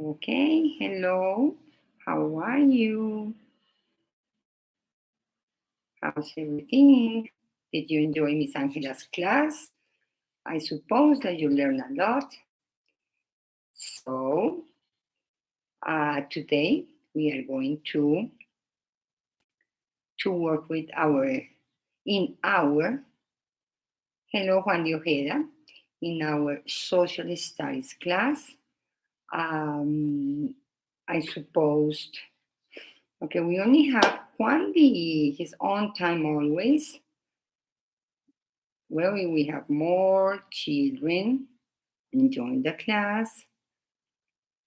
Okay, hello. How are you? How's everything? Did you enjoy Miss Angela's class? I suppose that you learned a lot. So, today we are going to work with hello Juan de Ojeda, in our social studies class. I suppose, okay, we only have Juan his own time always. Well, we have more children enjoying the class.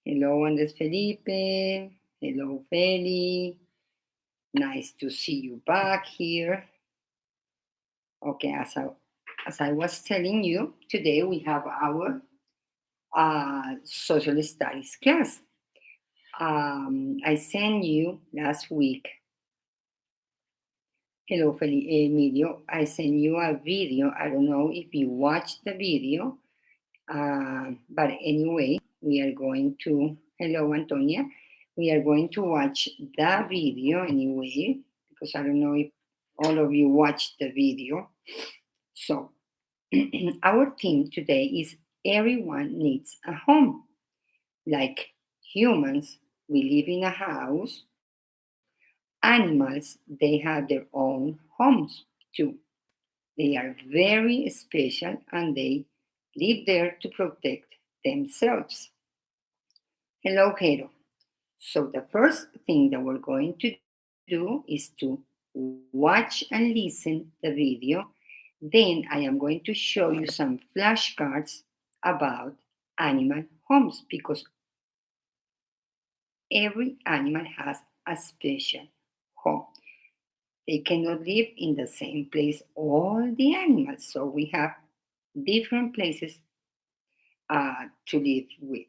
Hello, Andres Felipe. Hello, Feli. Nice to see you back here. Okay, as I was telling you, today we have our social studies class. I sent you last week. Hello, Emilio. I sent you a video. I don't know if you watched the video, but anyway, we are going to, hello, Antonia. We are going to watch the video anyway, because I don't know if all of you watched the video. So, our theme today is everyone needs a home. Like humans, we live in a house. Animals, they have their own homes too. They are very special and they live there to protect themselves. Hello, Hero. So the first thing that we're going to do is to watch and listen the video. Then I am going to show you some flashcards about animal homes because every animal has a special home. They cannot live in the same place, all the animals. So we have different places to live with.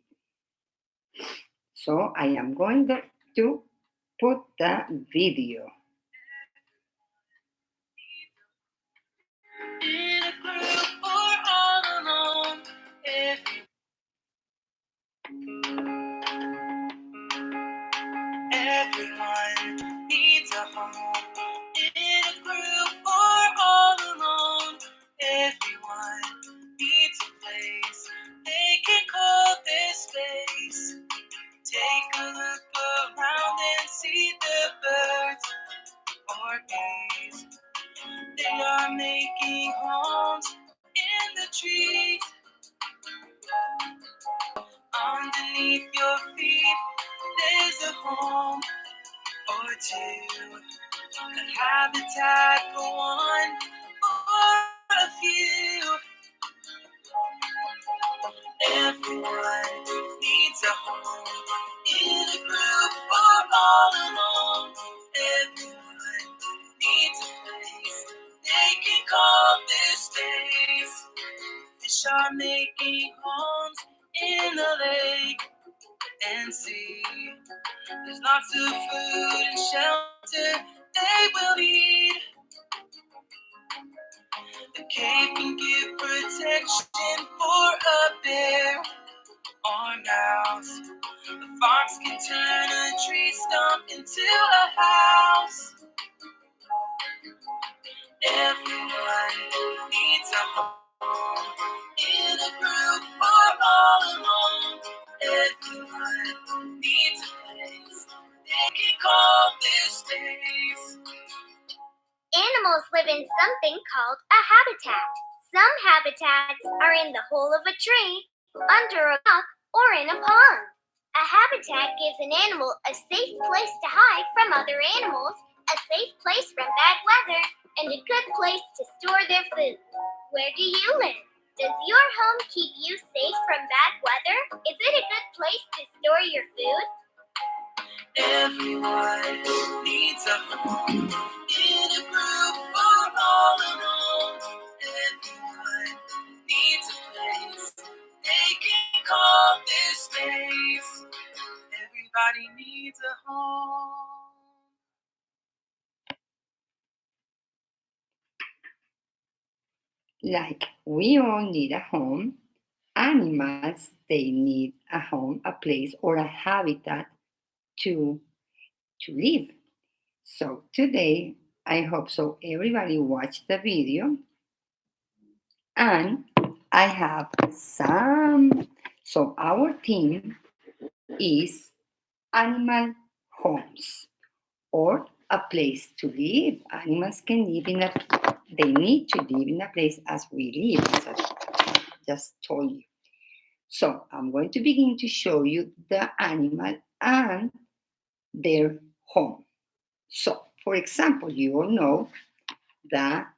So I am going to put the video. In a group or all alone, everyone needs a home. In a group or all alone, everyone needs a place they can call their space. Take a look around and see the birds or bees. They are making homes in the trees. Underneath your feet, there's a home or two. A habitat for one or a few. Everyone needs a home in a group or all alone. Everyone needs a place they can call their space. Fish are making homes in the lake and sea. There's lots of food and shelter they will need. The cave can give protection for a bear or mouse. The fox can turn a tree stump into a house. Everyone needs a home in a group or all alone. Everyone needs a place they can call their space. Animals live in something called a habitat. Some habitats are in the hole of a tree, under a rock, or in a pond. A habitat gives an animal a safe place to hide from other animals, a safe place from bad weather, and a good place to store their food. Where do you live? Does your home keep you safe from bad weather? Is it a good place to store your food? Everyone needs a home in a group or all alone. Everyone needs a place they can call their space. Everybody needs a home. Like we all need a home, animals, they need a home, a place, or a habitat to live. So today, I hope so everybody watched the video, and I have some. So our theme is animal homes, or a place to live. Animals can live in a, they need to live in a place as we live, as I just told you. So I'm going to begin to show you the animal and their home. So, for example, you all know that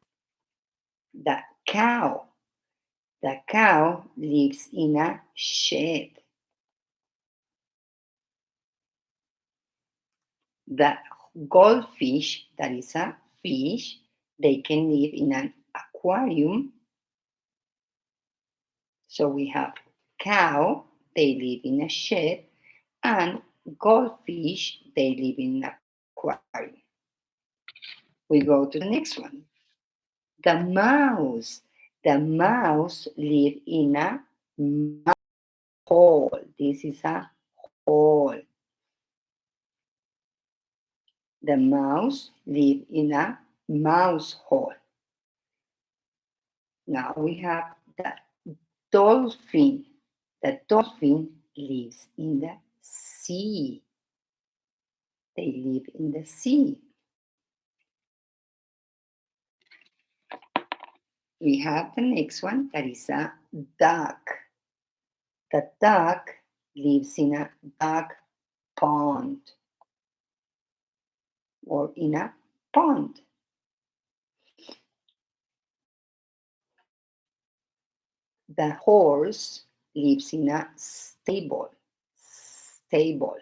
the cow. The cow lives in a shed. The goldfish, that is a fish, they can live in an aquarium. So we have cow, they live in a shed, and goldfish, they live in an aquarium. We go to the next one. The mouse. The mouse live in a hole. This is a hole. The mouse live in a mouse hole. Now we have the dolphin. The dolphin lives in the sea. They live in the sea. We have the next one, that is a duck. The duck lives in a duck pond, or in a pond. The horse lives in a stable. Stable.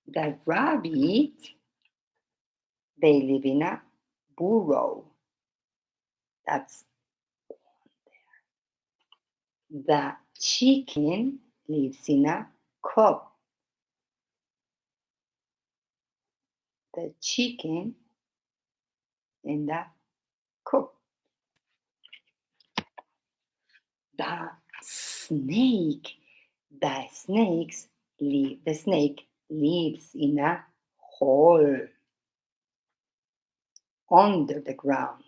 The rabbit, they live in a burrow. That's the chicken lives in a coop. The chicken in the coop. The snake. The snake lives in a hole under the ground.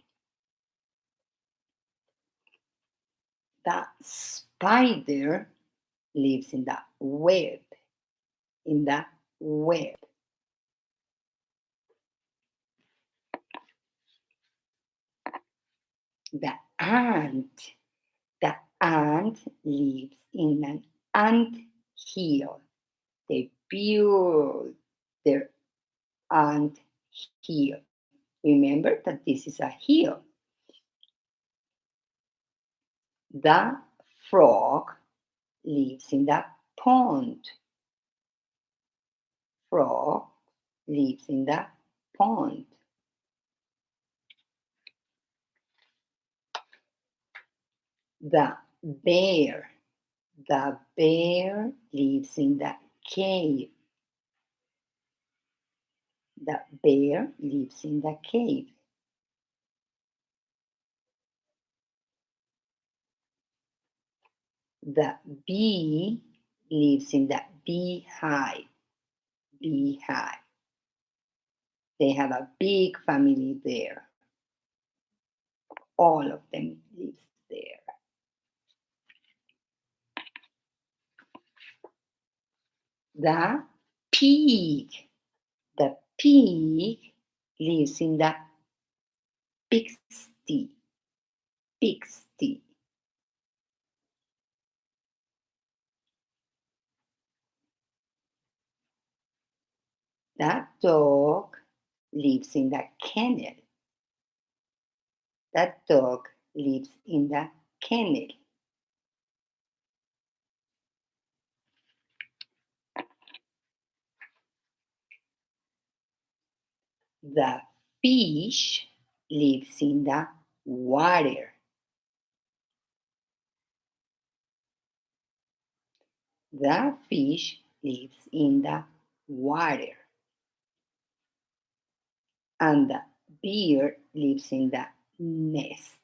The spider lives in the web. In the web. The ant. The ant lives in an ant hill. They build their ant hill. Remember that this is a hill. The frog lives in the pond. Frog lives in the pond. The bear. The bear lives in the cave. The bear lives in the cave. The bee lives in the beehive. Beehive. They have a big family there. All of them live there. The pig. The pig lives in the pigsty. Pigsty. The dog lives in the kennel. That dog lives in the kennel. The fish lives in the water. The fish lives in the water. And the bird lives in the nest.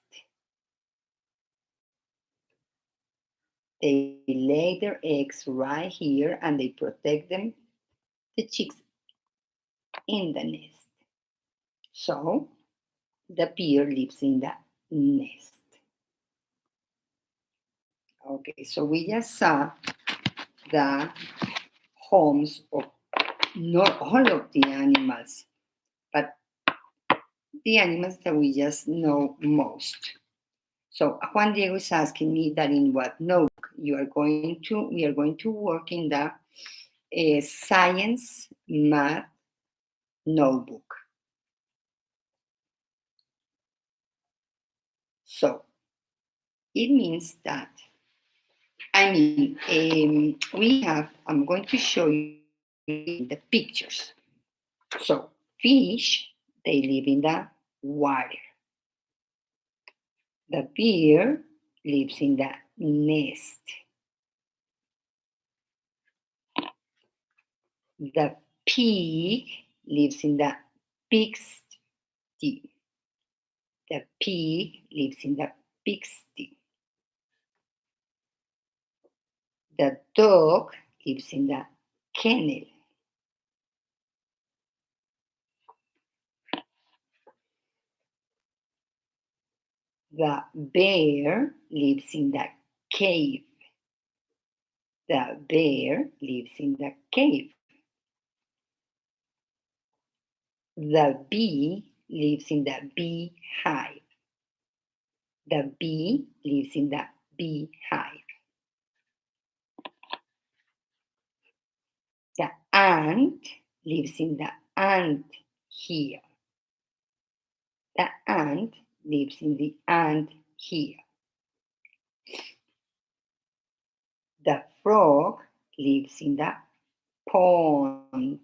They lay their eggs right here and they protect them, the chicks, in the nest. So the bird lives in the nest. Okay, so we just saw the homes of not all of the animals, but the animals that we just know most. So Juan Diego is asking me that in what notebook we are going to work in the science math notebook. So it means that, I'm going to show you the pictures. So fish, they live in the water. The bear lives in the nest. The pig lives in the pigsty. The pig lives in the pigsty. The dog lives in the kennel. The bear lives in the cave. The bear lives in the cave. The bee lives in the beehive. The bee lives in the beehive. The ant lives in the ant hill. The ant lives in the ant hill. The frog lives in the pond.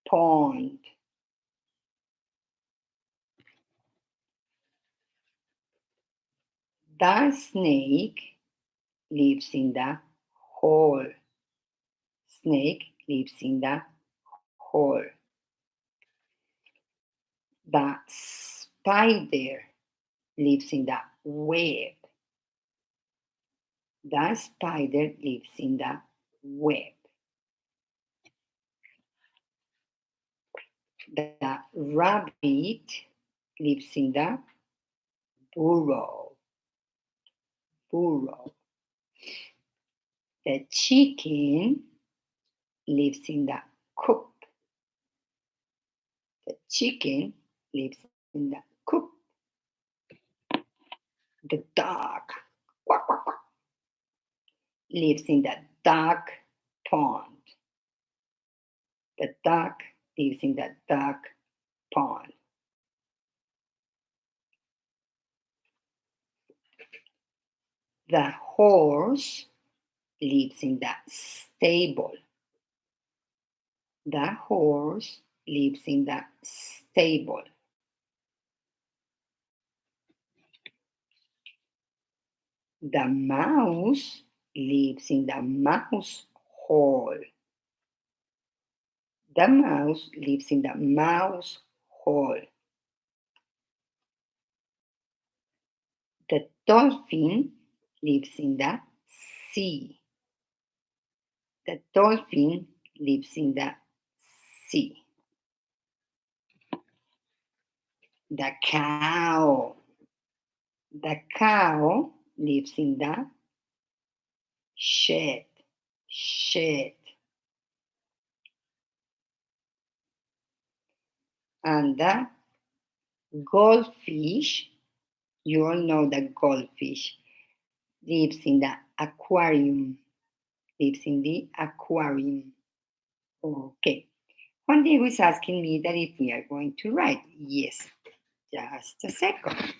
Pond. The snake lives in the hole. Snake lives in the hole. The spider lives in the web. The spider lives in the web. The rabbit lives in the burrow. Burrow. The chicken lives in the coop. The chicken lives in the coop. The dog quack, quack, quack, lives in the duck pond. The duck lives in the duck pond. The horse lives in the stable. The horse lives in the stable. The mouse lives in the mouse hole. The mouse lives in the mouse hole. The dolphin lives in the sea. The dolphin lives in the sea. The cow. The cow lives in the shed. Shed. And the goldfish, you all know the goldfish, lives in the aquarium. Lives in the aquarium. Okay. Juan Diego is asking me that if we are going to write. Yes, just a second.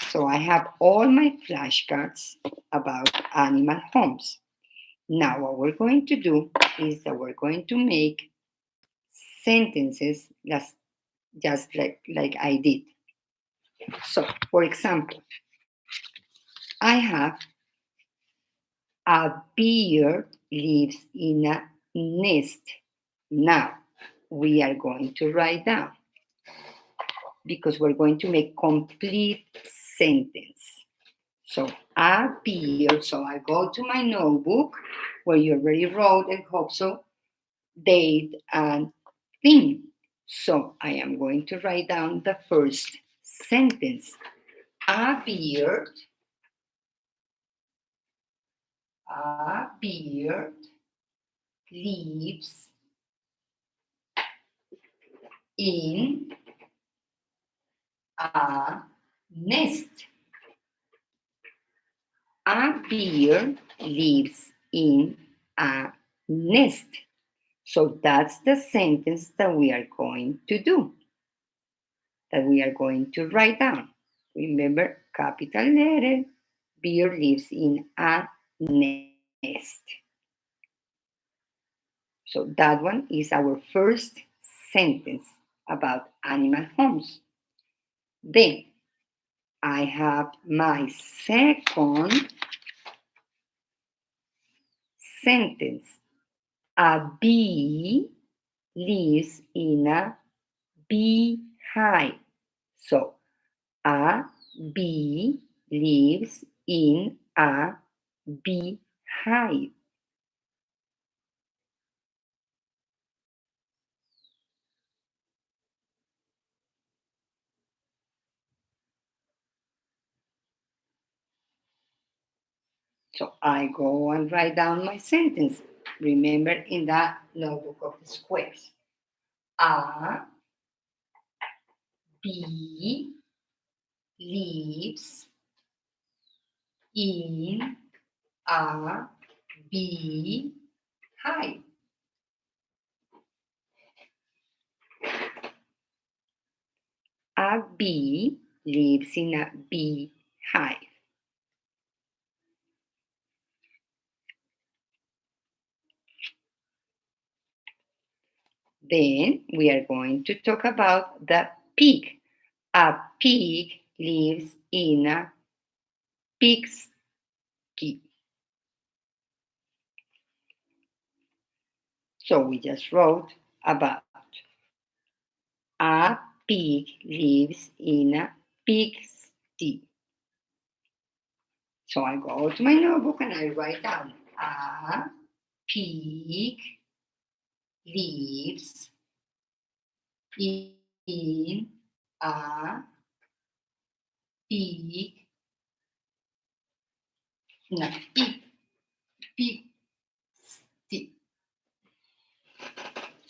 So I have all my flashcards about animal homes. Now what we're going to do is that we're going to make sentences just like I did. So, for example, I have a bear lives in a nest. Now, we are going to write down. because we're going to make complete sentence. So a beer, so I go to my notebook where you already wrote, I hope so, date and thing. So I am going to write down the first sentence. A beard lives in a nest. A bear lives in a nest. So that's the sentence that we are going to do, that we are going to write down. Remember, capital letter, bear lives in a nest. So that one is our first sentence about animal homes. Then I have my second sentence. A bee lives in a beehive. So, a bee lives in a beehive. So I go and write down my sentence. Remember in that notebook of the squares. A bee lives in a beehive. A bee lives in a beehive. Then we are going to talk about the pig. A pig lives in a pigsty. So we just wrote about a pig lives in a pigsty. So I go to my notebook and I write down a pig lives in a pig, no, pigsty.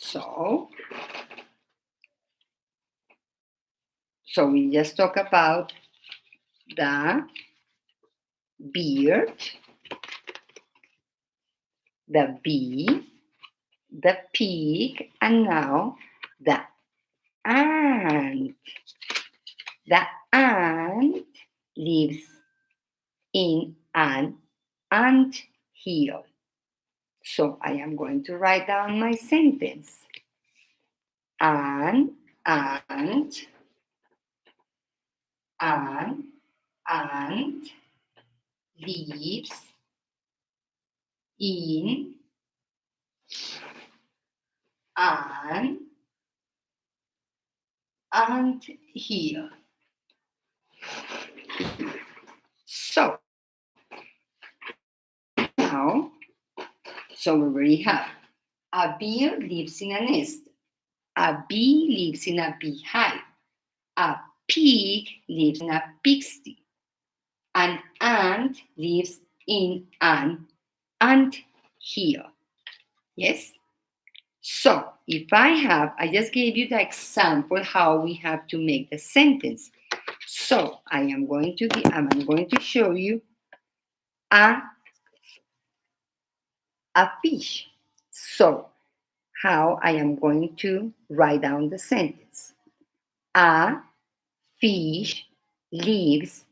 So we just talk about the beard, the bee, the pig, and now the ant. The ant lives in an ant hill. So I am going to write down my sentence. An ant lives in an ant hill. So now, we already have a bear lives in a nest, a bee lives in a beehive, a pig lives in a pigsty, an ant lives in an ant hill. Yes? So if I just gave you the example how we have to make the sentence. So I'm going to show you a fish. So how I am going to write down the sentence. A fish lives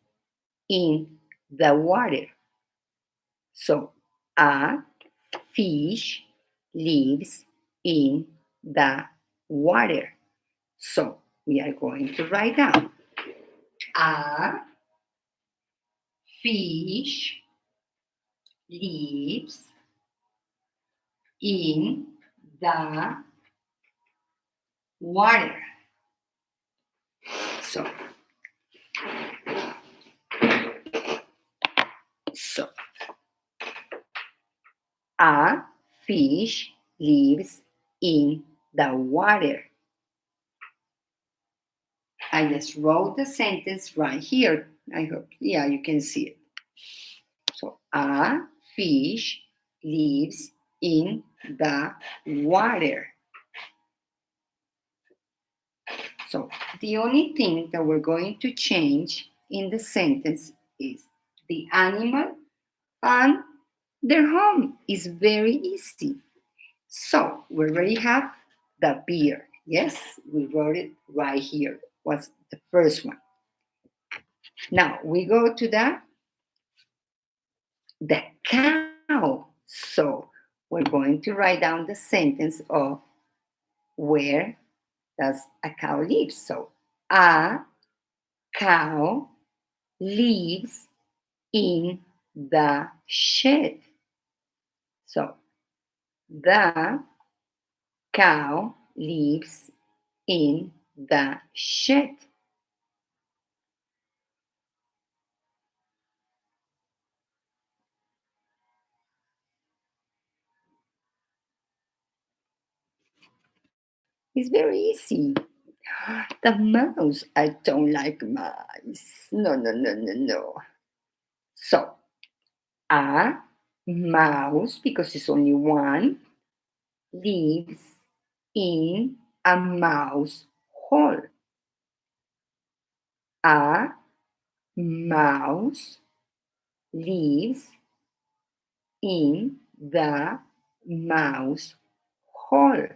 in the water. So a fish lives in the water. So we are going to write down a fish lives in the water. So, a fish lives in the water. I just wrote the sentence right here. I hope, yeah, you can see it. So, a fish lives in the water. So, the only thing that we're going to change in the sentence is the animal and their home. Is very easy. So, we already have the beer. Yes, we wrote it right here. Was the first one. Now, we go to the cow. So we're going to write down the sentence of where does a cow live. So a cow lives in the shed. So the cow lives in the shed. It's very easy. The mouse, I don't like mice. No, no, no, no, no. So, a mouse, because it's only one, lives in a mouse hole. A mouse lives in the mouse hole.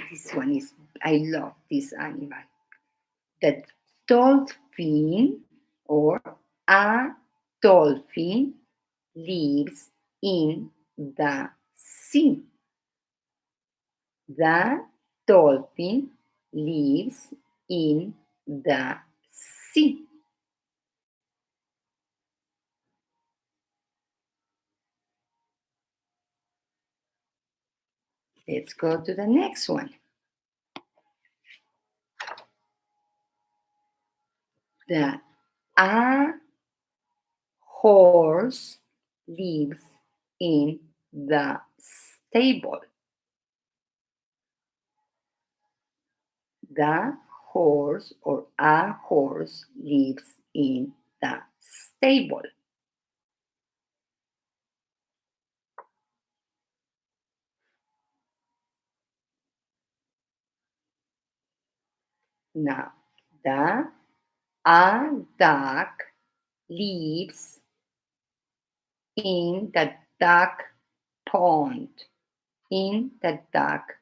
This one is, I love this animal. The dolphin or a dolphin lives in the sea. The dolphin lives in the sea. Let's go to the next one. A horse lives in the stable. The horse or a horse lives in the stable. Now, a duck lives in the duck pond. In the duck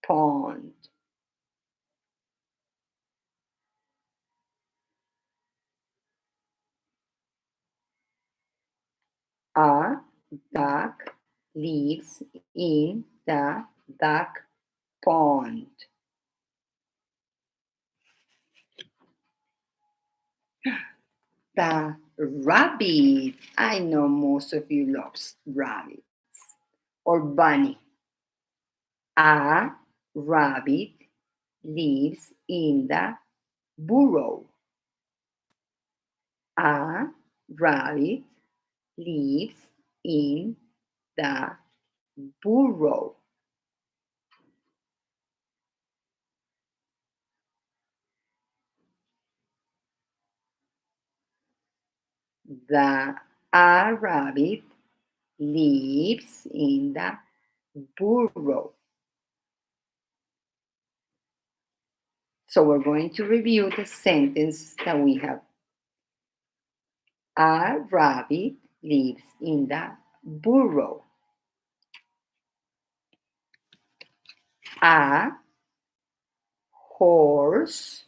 pond. A duck lives in the duck pond. The rabbit. I know most of you love rabbits or bunny. A rabbit lives in the burrow. A rabbit lives in the burrow. A rabbit lives in the burrow. So we're going to review the sentence that we have. A rabbit lives in the burrow. A horse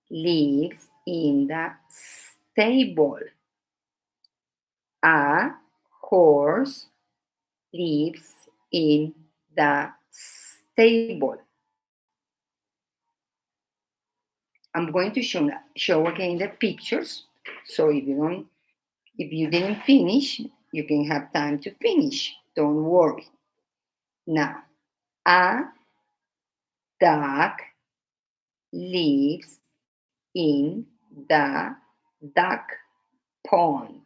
lives in the stable. A horse lives in the stable. I'm going to show again the pictures. So if you didn't finish, you can have time to finish. Don't worry. Now, a dog lives in the duck pond.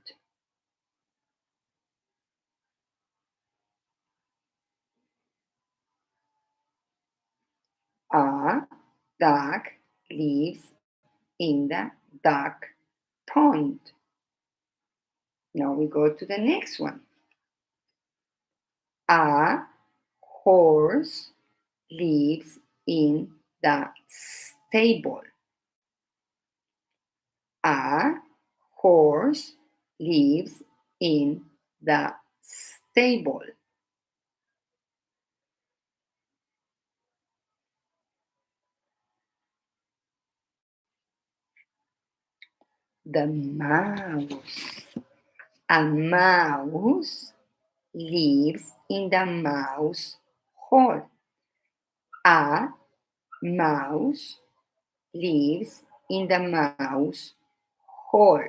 A dog lives in the duck pond. Now we go to the next one. A horse lives in the stable. A horse lives in the stable. The mouse. A mouse lives in the mouse hole. A mouse lives in the mouse hole.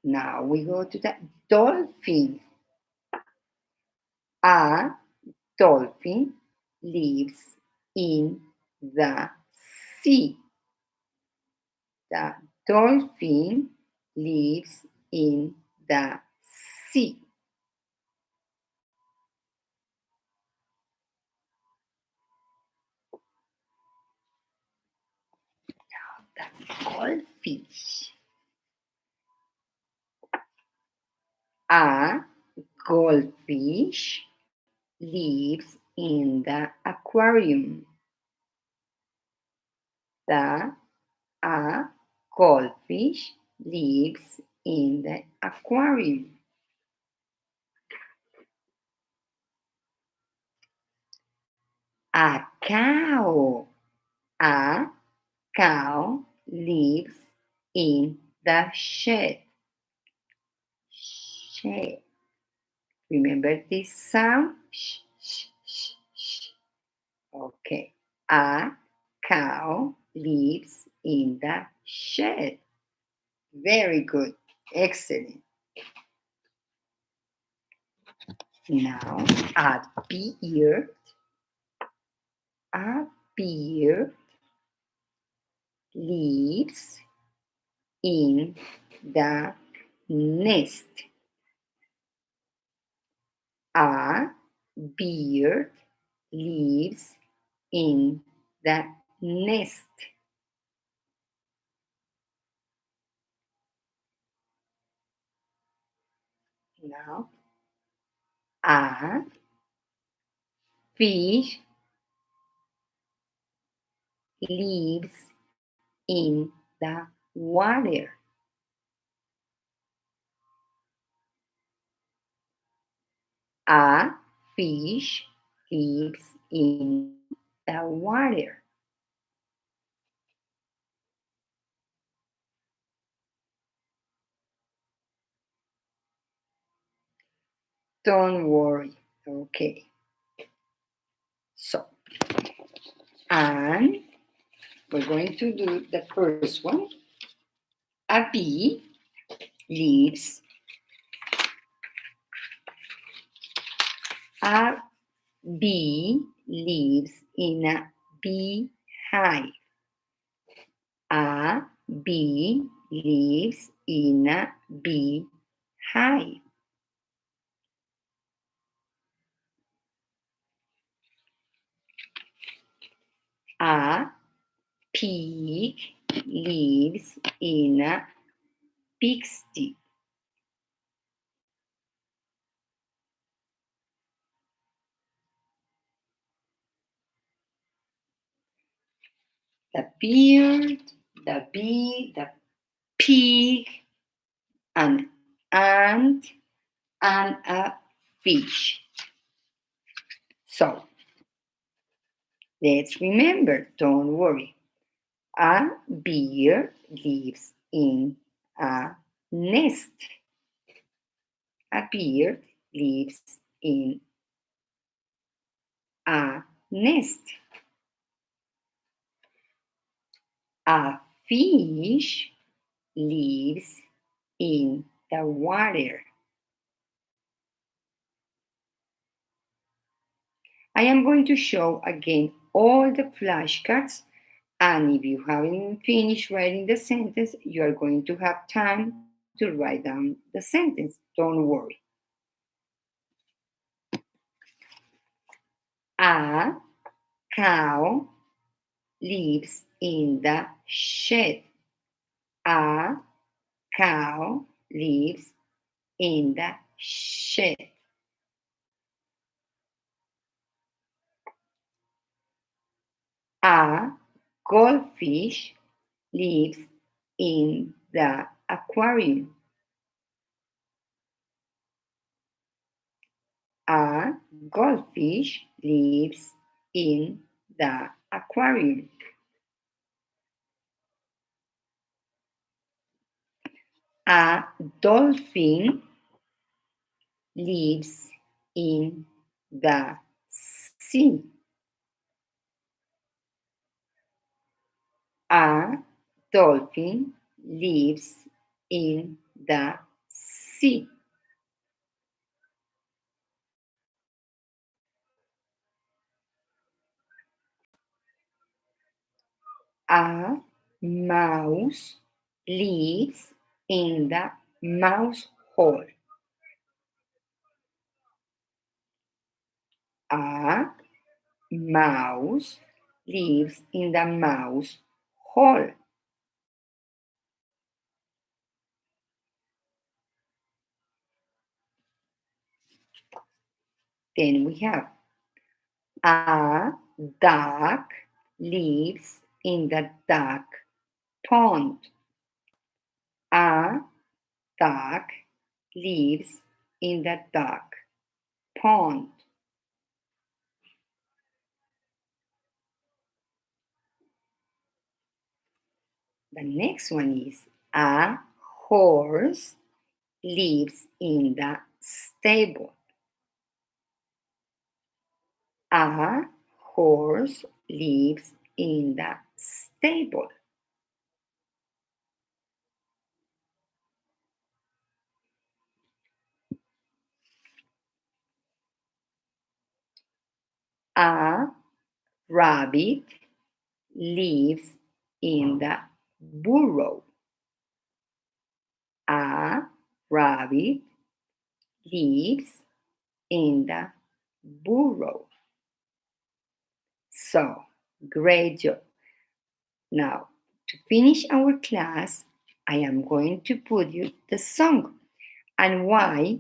Now we go to the dolphin. A dolphin lives in the sea. The dolphin lives in the sea. The goldfish. A goldfish lives in the aquarium. A goldfish lives in the aquarium. A cow. A cow lives in the shed. Shed. Remember this sound? Sh, sh, sh, sh. Okay. A cow lives in the shed. Very good. Excellent. Now, a beard. A beard lives in the nest. A beard lives in the nest. Now, a fish lives in the water. A fish lives in the water. Don't worry. Okay. So, and we're going to do the first one. A bee lives. A bee lives in a beehive. A bee lives in a beehive. A pig lives in a pigsty. The beard, the bee, the pig, an ant, and a fish. So, let's remember, don't worry. A bear lives in a nest. A bear lives in a nest. A fish lives in the water. I am going to show again all the flashcards, and if you haven't finished writing the sentence, you are going to have time to write down the sentence. Don't worry. A cow lives in the shed. A cow lives in the shed. A goldfish lives in the aquarium. A goldfish lives in the aquarium. A dolphin lives in the sea. A dolphin lives in the sea. A mouse lives in the mouse hole. A mouse lives in the mouse hole. Then we have a duck lives in the duck pond. A duck lives in the duck pond. The next one is a horse lives in the stable. A horse lives in the stable. A rabbit lives in the burrow. A rabbit lives in the burrow. So, great job. Now, to finish our class, I am going to put you the song and why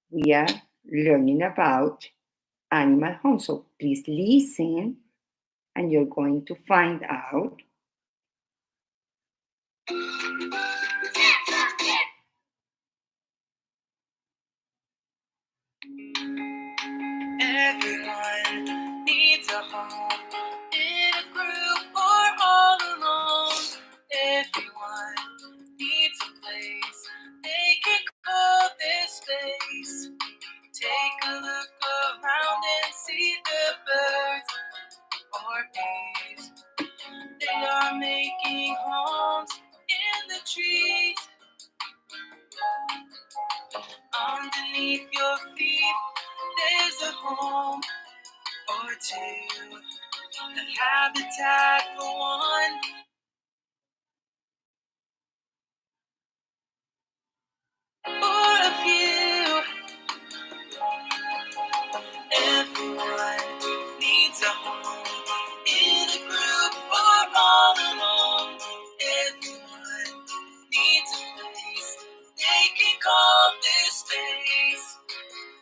we are learning about Animal Home. So please listen and you're going to find out. Everyone needs a home, in a group or all alone. Everyone needs a place they can call their space. Take a look around and see the birds or bees. They are making homes in the trees. Underneath your feet, there's a home or two. The habitat for one. For a few. Everyone needs a home, in a group or all alone. Everyone needs a place they can call their space.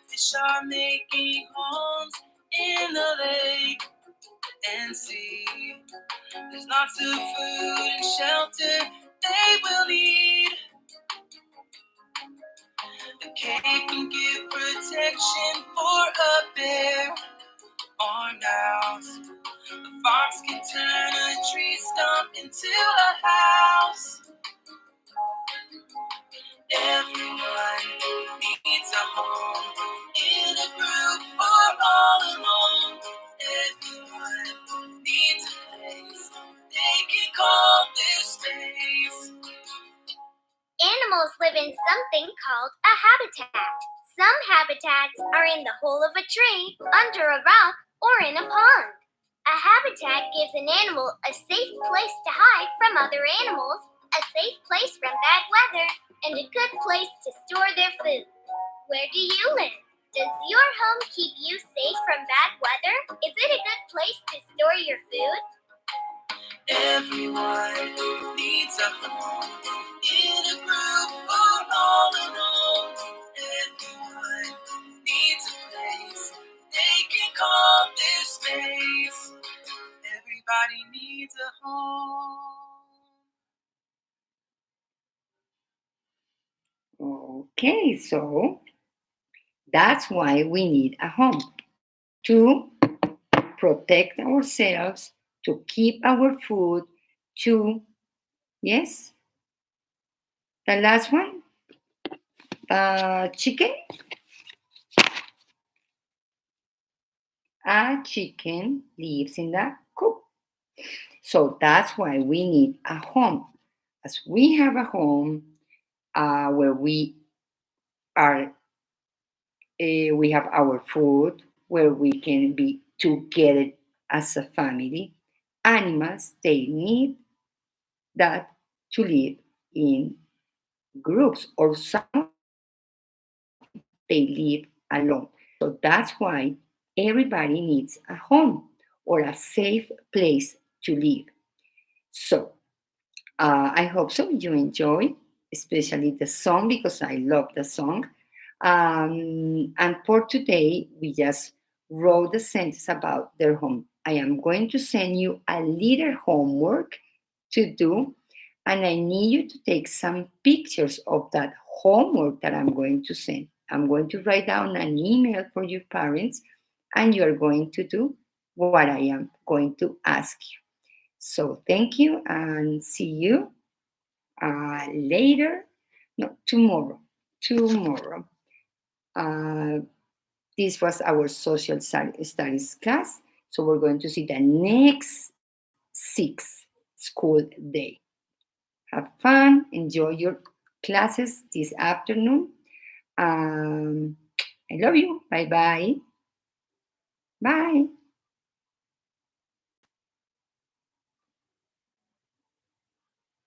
Fish are making homes in the lake and sea. There's lots of food and shelter they will need. A cave can give protection for a bear or mouse. A fox can turn a tree stump into a house. Everyone needs a home, in a group or all alone. Everyone in something called a habitat. Some habitats are in the hole of a tree, under a rock, or in a pond. A habitat gives an animal a safe place to hide from other animals, a safe place from bad weather, and a good place to store their food. Where do you live? Does your home keep you safe from bad weather? Is it a good place to store your food? Everyone needs a home, in a group or all alone. Everyone needs a place they can call their space. Everybody needs a home. Okay, so that's why we need a home, to protect ourselves, to keep our food, to, yes, the last one, chicken. A chicken lives in the coop. So that's why we need a home. As we have a home where we are, we have our food, where we can be together as a family. Animals, they need that to live in groups, or some they live alone. So that's why everybody needs a home or a safe place to live. So I hope so you enjoy, especially the song, because I love the song. And for today, we just wrote the sentence about their home. I am going to send you a little homework to do, and I need you to take some pictures of that homework that I'm going to send. I'm going to write down an email for your parents, and you are going to do what I am going to ask you. So thank you, and see you later. No, tomorrow. Tomorrow. Uh, this was our social studies class. So we're going to see the next 6 school day. Have fun. Enjoy your classes this afternoon. I love you. Bye-bye. Bye.